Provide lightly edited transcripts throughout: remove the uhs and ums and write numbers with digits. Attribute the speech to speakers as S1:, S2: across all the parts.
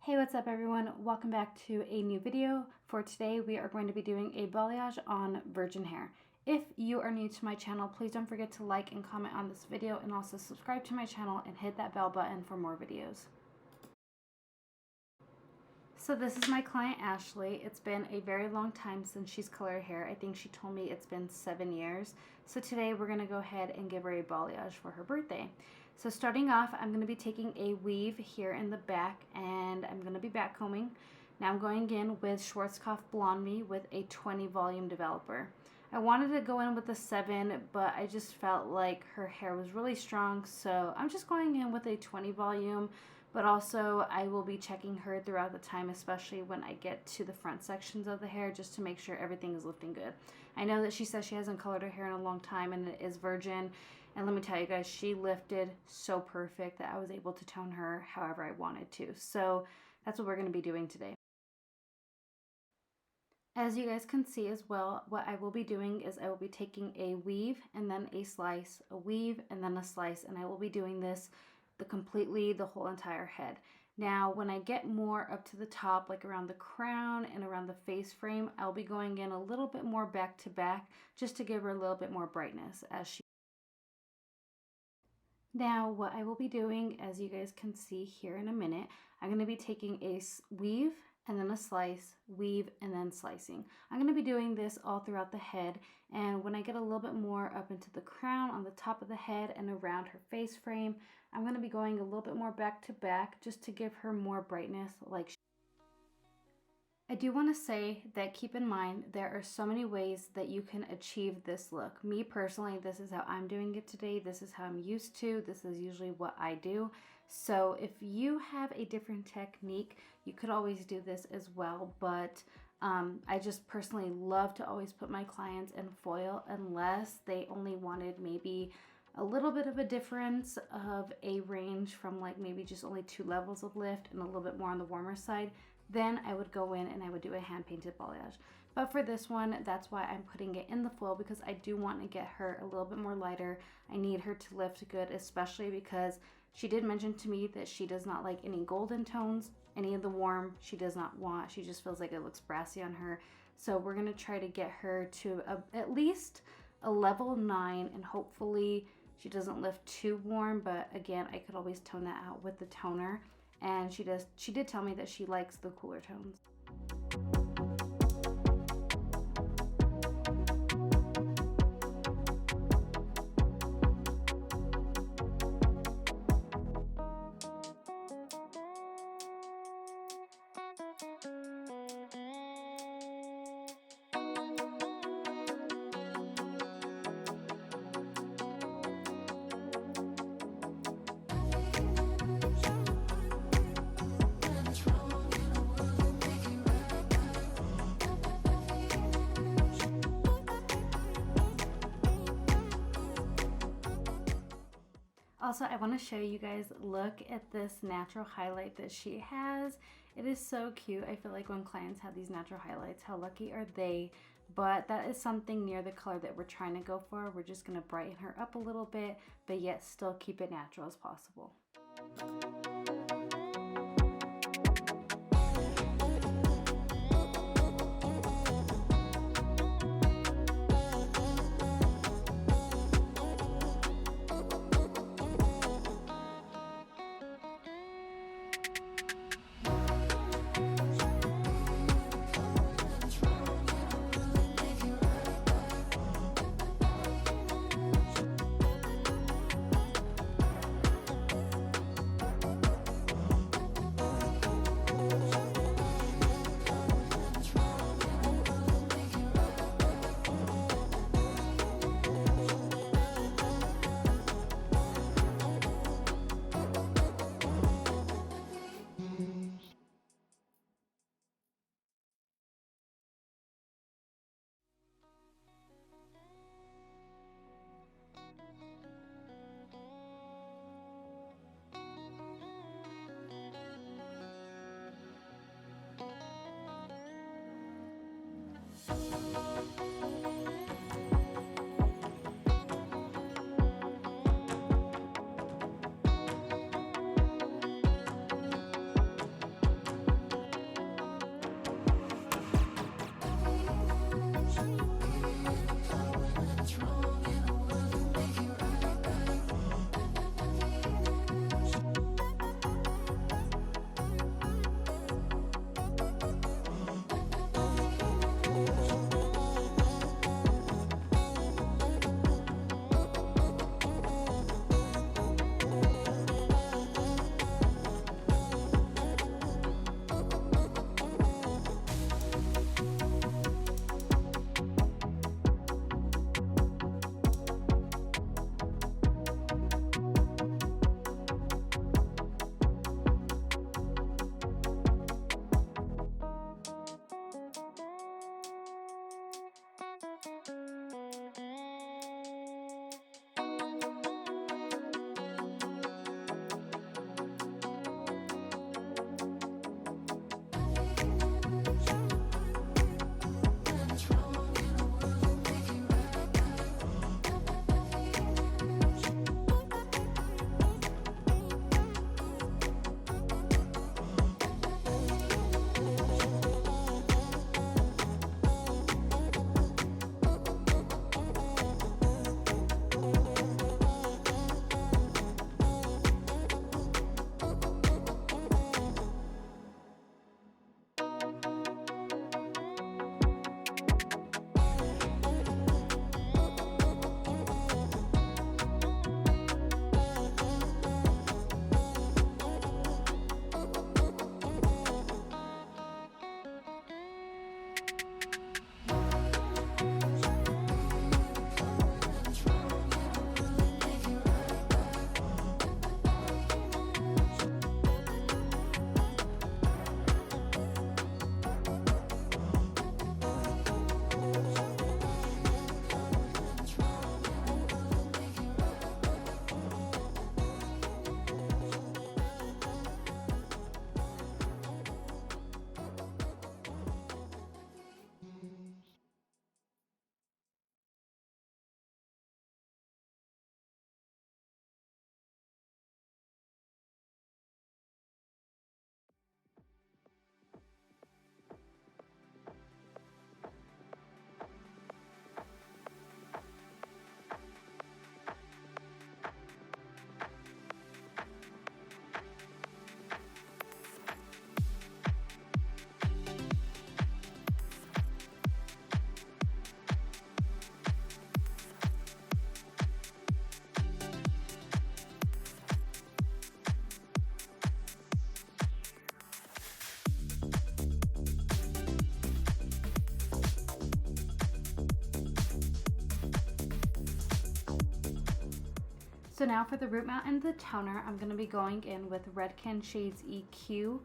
S1: Hey, what's up everyone? Welcome back to a new video. For today, we are going to be doing a balayage on virgin hair. If you are new to my channel, please don't forget to like and comment on this video and also subscribe to my channel and hit that bell button for more videos. So this is my client Ashley. It's been a very long time since she's colored hair. I think she told me it's been 7 years. So today we're gonna go ahead and give her a balayage for her birthday. So starting off, I'm going to be taking a weave here in the back and I'm going to be back combing. Now I'm going in with Schwarzkopf Blonde Me with a 20 volume developer. I wanted to go in with a 7, but I just felt like her hair was really strong, so I'm just going in with a 20 volume, but also I will be checking her throughout the time, especially when I get to the front sections of the hair, just to make sure everything is lifting good. I know that she says she hasn't colored her hair in a long time and it is virgin. And let me tell you guys, she lifted so perfect that I was able to tone her however I wanted to. So that's what we're going to be doing today. As you guys can see as well, what I will be doing is I will be taking a weave and then a slice, a weave and then a slice, and I will be doing this the whole entire head. Now, when I get more up to the top, like around the crown and around the face frame, I'll be going in a little bit more back to back just to give her a little bit more brightness as she. Now, what I will be doing, as you guys can see here in a minute, I'm going to be taking a weave and then a slice, weave, and then slicing. I'm going to be doing this all throughout the head, and when I get a little bit more up into the crown, on the top of the head, and around her face frame, I'm going to be going a little bit more back to back just to give her more brightness like I do want to say that keep in mind there are so many ways that you can achieve this look. Me personally, this is how I'm doing it today. This is how I'm used to. This is usually what I do. So if you have a different technique, you could always do this as well. But I just personally love to always put my clients in foil unless they only wanted maybe a little bit of a difference of a range from like maybe just only 2 levels of lift and a little bit more on the warmer side. Then I would go in and I would do a hand painted balayage. But for this one, that's why I'm putting it in the foil, because I do want to get her a little bit more lighter. I need her to lift good, especially because she did mention to me that she does not like any golden tones, any of the warm she does not want. She just feels like it looks brassy on her. So we're going to try to get her to at least a level 9, and hopefully she doesn't lift too warm, but again, I could always tone that out with the toner. And she did tell me that she likes the cooler tones. Also, I want to show you guys, look at this natural highlight that she has. It is so cute. I feel like when clients have these natural highlights, how lucky are they? But that is something near the color that we're trying to go for. We're just going to brighten her up a little bit, but yet still keep it natural as possible. So now for the root mount and the toner, I'm going to be going in with Redken Shades EQ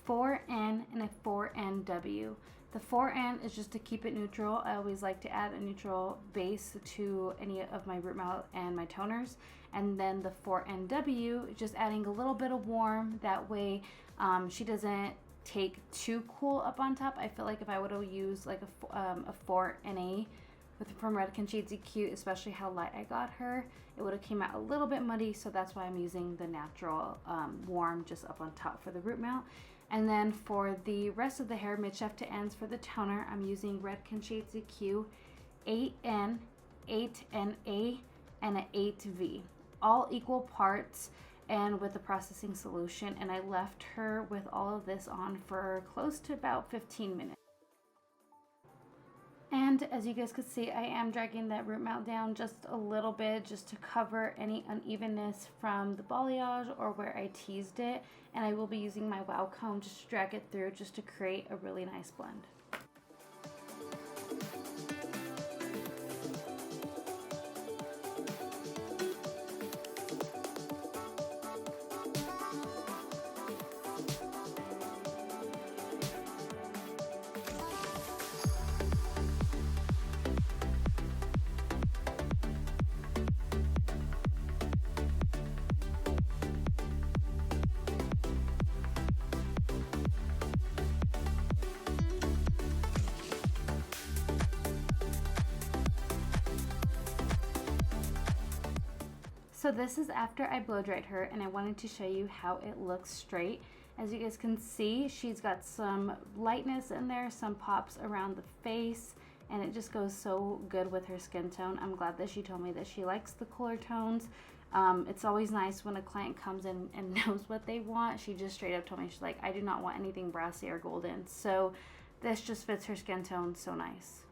S1: 4N and a 4NW. The 4N is just to keep it neutral. I always like to add a neutral base to any of my root mount and my toners. And then the 4NW, just adding a little bit of warm. That way she doesn't take too cool up on top. I feel like if I would have used like a 4NA from Redken Shades EQ, especially how light I got her, it would have came out a little bit muddy. So that's why I'm using the natural warm just up on top for the root mount. And then for the rest of the hair, mid shaft to ends, for the toner, I'm using Redken Shades EQ 8N, 8NA, and an 8V. All equal parts and with the processing solution. And I left her with all of this on for close to about 15 minutes. And as you guys could see, I am dragging that root mount down just a little bit just to cover any unevenness from the balayage or where I teased it. And I will be using my Wow comb just to drag it through just to create a really nice blend. So this is after I blow dried her, and I wanted to show you how it looks straight. As you guys can see, she's got some lightness in there, some pops around the face, and it just goes so good with her skin tone. I'm glad that she told me that she likes the cooler tones. It's always nice when a client comes in and knows what they want. She just straight up told me, she's like, I do not want anything brassy or golden. So this just fits her skin tone so nice.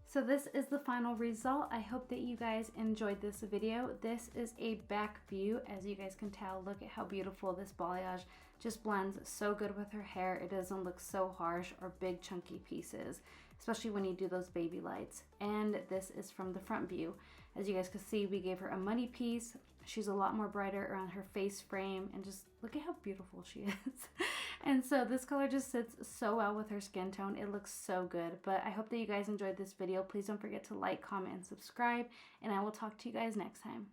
S1: So this is the final result. I hope that you guys enjoyed this video. This is a back view. As you guys can tell, look at how beautiful this balayage just blends so good with her hair. It doesn't look so harsh or big chunky pieces, especially when you do those baby lights. And this is from the front view. As you guys can see, we gave her a muddy piece. She's a lot more brighter around her face frame, and just look at how beautiful she is. And so this color just sits so well with her skin tone. It looks so good. But I hope that you guys enjoyed this video. Please don't forget to like, comment, and subscribe, and I will talk to you guys next time.